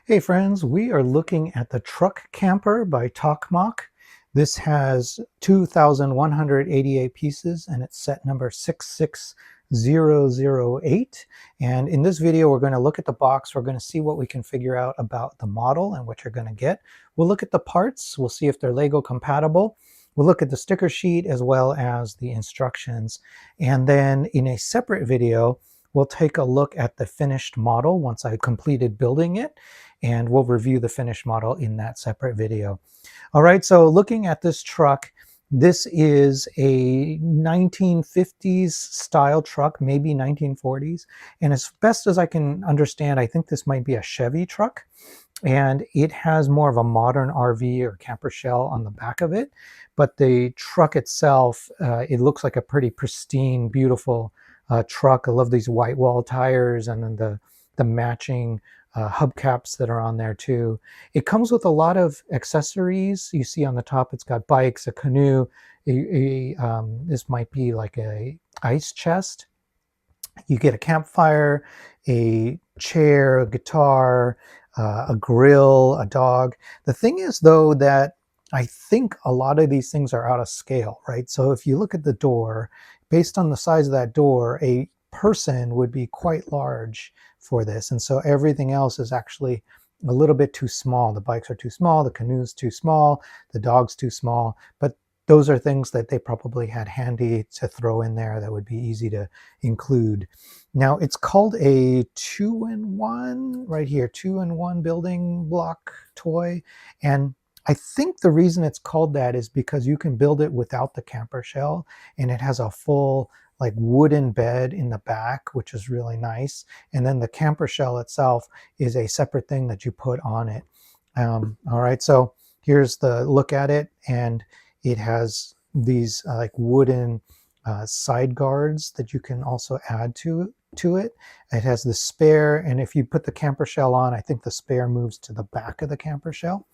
Hey friends, we are looking at the truck camper by Tokmoc. This has 2,188 pieces and it's set number 66008. And in this video, we're going to look at the box. We're going to see what we can figure out about the model and what you're going to get. We'll look at the parts. We'll see if they're Lego compatible. We'll look at the sticker sheet as well as the instructions. And then in a separate video, we'll take a look at the finished model once I've completed building it, and we'll review the finished model in that separate video. All right, so looking at this truck, this is a 1950s style truck, maybe 1940s. And as best as I can understand, I think this might be a Chevy truck. And it has more of a modern RV or camper shell on the back of it. But the truck itself, it looks like a pretty pristine, beautiful truck. I love these white wall tires and then the matching hubcaps that are on there too. It comes with a lot of accessories. You see on the top, it's got bikes, a canoe. This might be like a ice chest. You get a campfire, a chair, a guitar, a grill, a dog. The thing is, though, that I think a lot of these things are out of scale, right? So if you look at the door, based on the size of that door, a person would be quite large for this. And so everything else is actually a little bit too small. The bikes are too small, the canoe's too small, the dog's too small. But those are things that they probably had handy to throw in there that would be easy to include. Now it's called a 2-in-1 right here, 2-in-1 building block toy. And I think the reason it's called that is because you can build it without the camper shell, and it has a full like wooden bed in the back, which is really nice. And then the camper shell itself is a separate thing that you put on it. All right, so here's the look at it, and it has these like wooden side guards that you can also add to it. It has the spare, and if you put the camper shell on, I think the spare moves to the back of the camper shell.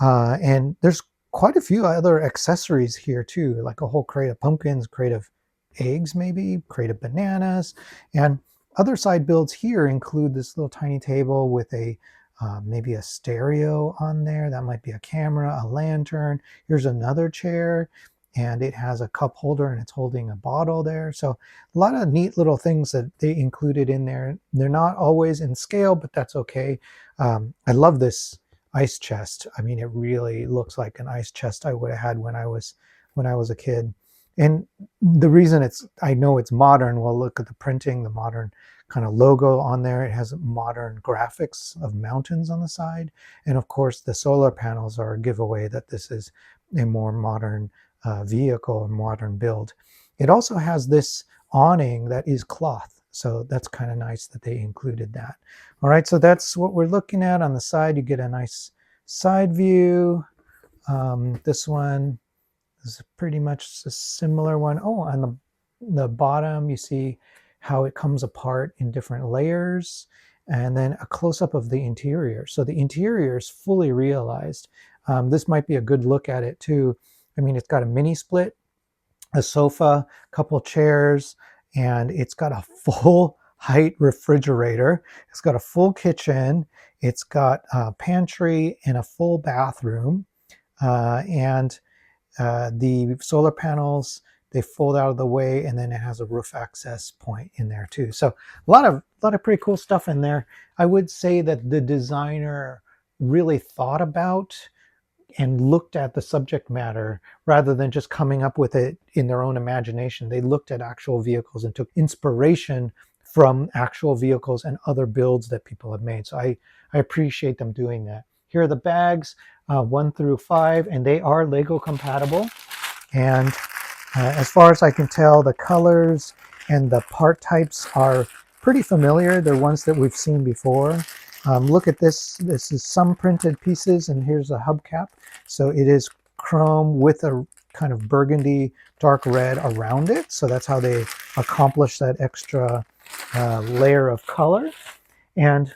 And there's quite a few other accessories here too, like a whole crate of pumpkins, crate of eggs, maybe crate of bananas. And other side builds here include this little tiny table with a maybe a stereo on there. That might be a camera, a lantern. Here's another chair, and it has a cup holder and it's holding a bottle there. So a lot of neat little things that they included in there. They're not always in scale, but that's okay. I love this ice chest. I mean, it really looks like an ice chest I would have had when I was a kid. And the reason I know it's modern, well, look at the printing, the modern kind of logo on there. It has modern graphics of mountains on the side. And of course, the solar panels are a giveaway that this is a more modern vehicle, a modern build. It also has this awning that is cloth. So that's kind of nice that they included that. All right, so that's what we're looking at. On the side, you get a nice side view. This one is pretty much a similar one. Oh, on the bottom, you see how it comes apart in different layers, and then a close-up of the interior. So the interior is fully realized. This might be a good look at it too. I mean, it's got a mini split, a sofa, a couple chairs, and it's got a full height refrigerator. It's got a full kitchen. It's got a pantry and a full bathroom. And the solar panels, they fold out of the way, and then it has a roof access point in there too. So a lot of pretty cool stuff in there. I would say that the designer really thought about and looked at the subject matter rather than just coming up with it in their own imagination. They looked at actual vehicles and took inspiration from actual vehicles and other builds that people have made. So I appreciate them doing that. Here are the bags, 1 through 5, and they are Lego compatible. And as far as I can tell, the colors and the part types are pretty familiar. They're ones that we've seen before. Look at this. This is some printed pieces, and here's a hubcap. So it is chrome with a kind of burgundy dark red around it. So that's how they accomplish that extra layer of color. And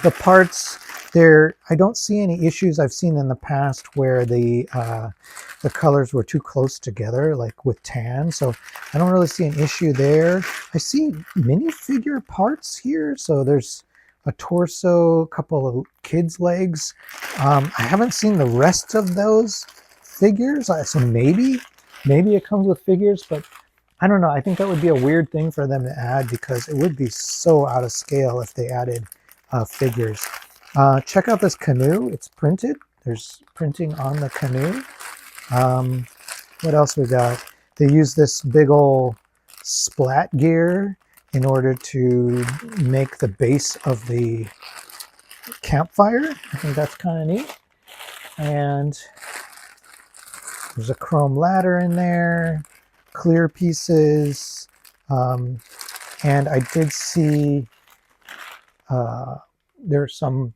the parts there, I don't see any issues I've seen in the past where the colors were too close together, like with tan. So I don't really see an issue there. I see minifigure parts here. So there's a torso, a couple of kids' legs. I haven't seen the rest of those figures, so maybe it comes with figures, but I don't know. I think that would be a weird thing for them to add because it would be so out of scale if they added figures. Check out this canoe. It's printed. There's printing on the canoe. What else we got? They use this big old splat gear in order to make the base of the campfire. I think that's kind of neat. And there's a chrome ladder in there, clear pieces, and I did see there's some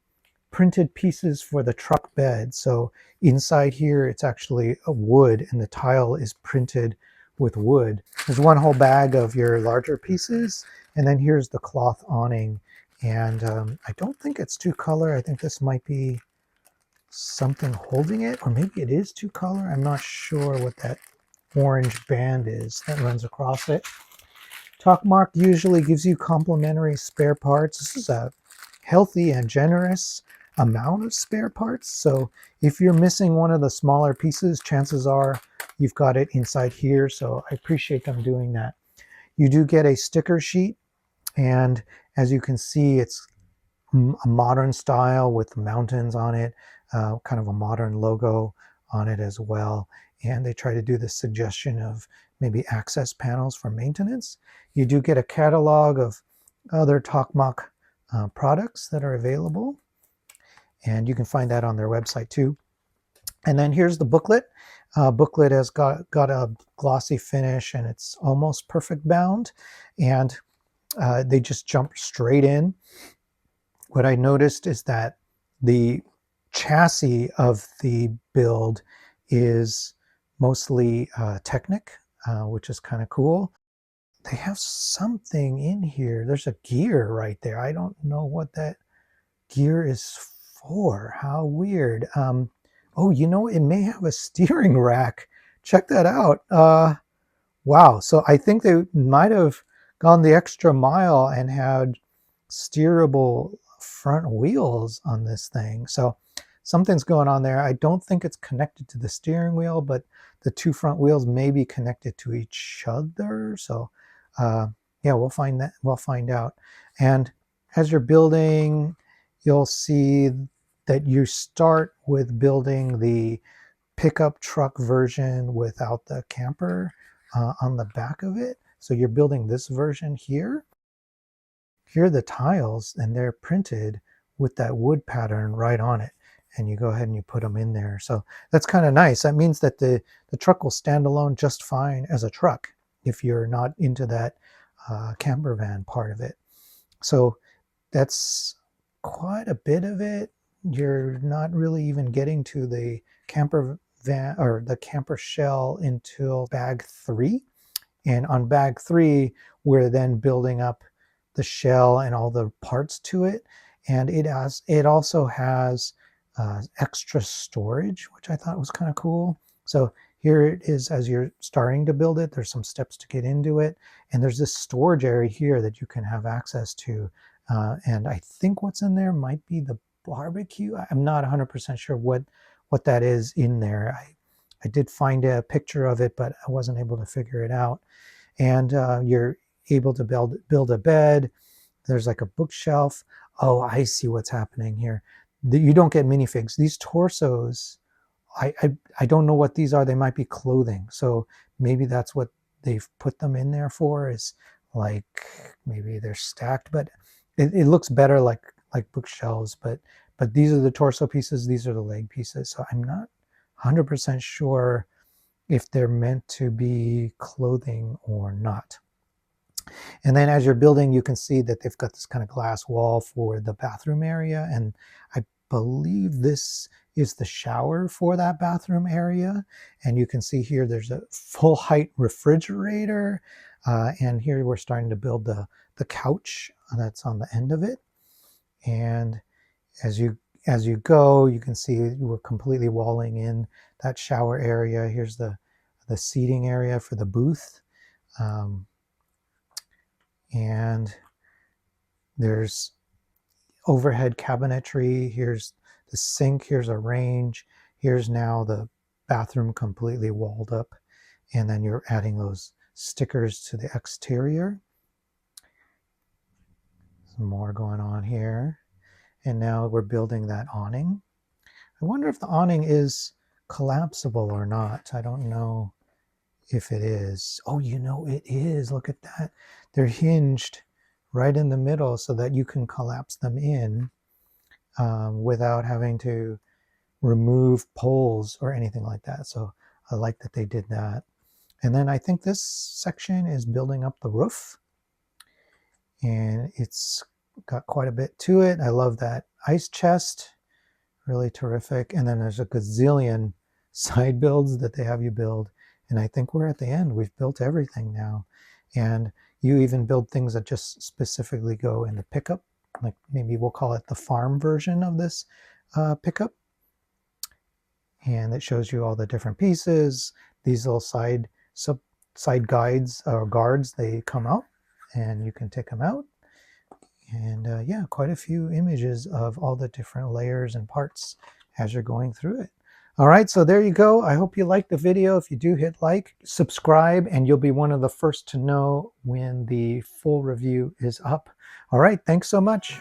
printed pieces for the truck bed. So inside here, it's actually a wood, and the tile is printed with wood. There's one whole bag of your larger pieces, and then here's the cloth awning. And I don't think it's two color. I think this might be something holding it, or maybe it is two color. I'm not sure what that orange band is that runs across it. Tokmoc usually gives you complimentary spare parts. This is a healthy and generous amount of spare parts. So if you're missing one of the smaller pieces, chances are you've got it inside here. So I appreciate them doing that. You do get a sticker sheet, and as you can see, it's a modern style with mountains on it, kind of a modern logo on it as well. And they try to do the suggestion of maybe access panels for maintenance. You do get a catalog of other Tokmoc products that are available, and you can find that on their website too. And then here's the booklet. Booklet has got a glossy finish, and it's almost perfect bound, and they just jump straight in. What I noticed is that the chassis of the build is mostly Technic, which is kind of cool. They have something in here. There's a gear right there. I don't know what that gear is for. How weird. Oh, you know, it may have a steering rack. Check that out. Wow. So I think they might have gone the extra mile and had steerable front wheels on this thing. So something's going on there. I don't think it's connected to the steering wheel, but the two front wheels may be connected to each other. So yeah, we'll find that. We'll find out. And as you're building, you'll see that you start with building the pickup truck version without the camper on the back of it. So you're building this version here. Here are the tiles, and they're printed with that wood pattern right on it. And you go ahead and you put them in there. So that's kind of nice. That means that the truck will stand alone just fine as a truck if you're not into that camper van part of it. So that's quite a bit of it. You're not really even getting to the camper van or the camper shell until bag 3. And on bag 3, we're then building up the shell and all the parts to it. And it also has extra storage, which I thought was kind of cool. So here it is as you're starting to build it. There's some steps to get into it. And there's this storage area here that you can have access to. And I think what's in there might be the barbecue. I'm not 100% sure what that is in there. I did find a picture of it, but I wasn't able to figure it out. And you're able to build a bed. There's like a bookshelf. Oh, I see what's happening here. You don't get minifigs. These torsos, I don't know what these are. They might be clothing. So maybe that's what they've put them in there for, is like maybe they're stacked, but it looks better like bookshelves. But these are the torso pieces. These are the leg pieces. So I'm not 100% sure if they're meant to be clothing or not. And then as you're building, you can see that they've got this kind of glass wall for the bathroom area. And I believe this is the shower for that bathroom area. And you can see here there's a full height refrigerator. And here we're starting to build the couch that's on the end of it. And as you go, you can see we're completely walling in that shower area. Here's the seating area for the booth. And there's overhead cabinetry. Here's the sink. Here's a range. Here's now the bathroom completely walled up. And then you're adding those stickers to the exterior. Some more going on here. And now we're building that awning. I wonder if the awning is collapsible or not. I don't know if it is. Oh, you know it is. Look at that. They're hinged right in the middle so that you can collapse them in without having to remove poles or anything like that. So I like that they did that. And then I think this section is building up the roof. And it's got quite a bit to it. I love that ice chest. Really terrific. And then there's a gazillion side builds that they have you build. And I think we're at the end. We've built everything now. And you even build things that just specifically go in the pickup. Like maybe we'll call it the farm version of this pickup. And it shows you all the different pieces. These little side guides or guards, they come out and you can take them out. And yeah, quite a few images of all the different layers and parts as you're going through it. All right, so there you go. I hope you liked the video. If you do, hit like, subscribe, and you'll be one of the first to know when the full review is up. All right, thanks so much.